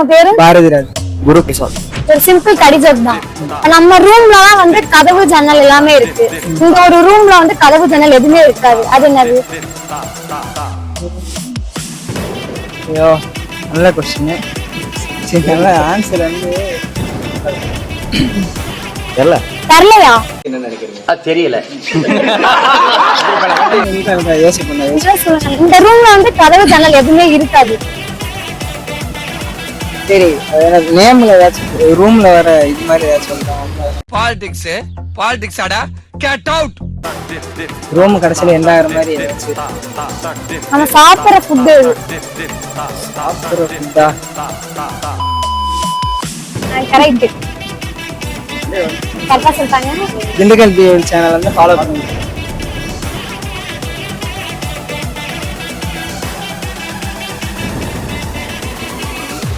உங்க பேரு? பாரதிராஜ். குரு பிரசாத். ஒரு சிம்பிள் கடிஜோக் தான். நம்ம ரூம்லலாம் வந்து கதவு ஜன்னல் எல்லாமே இருக்கு. இந்த ஒரு ரூம்ல வந்து கதவு ஜன்னல் எதுவுமே இருக்காது. அது என்னது? ஐயோ நல்ல கொஸ்டின். சரி நல்ல ஆன்சர் வந்து தெரியலையா? என்ன நினைக்கிறீங்க? தெரியல. யோசிப்பேன். இந்த ரூம்ல வந்து கதவு ஜன்னல் எதுவுமே இருக்காது. சரி நேம்ல ஏதாச்சும் ரூம்ல வர இது மாதிரி ஏதாச்சும் சொல்றாங்க. பாலிடிக்ஸ் ஆடா கெட் அவுட். ரூம் கடைசியில என்ன ஆகிற மாதிரி ஏதாச்சும். நம்ம சாப்பிடுற ஃபுட் எது? சாப்பிடுற ஃபுட்டா? கரெக்ட். கரெக்டா சொல்லிட்டாங்க. திண்டுக்கல் டிவி சேனல் வந்து ஃபாலோ பண்ணுங்க.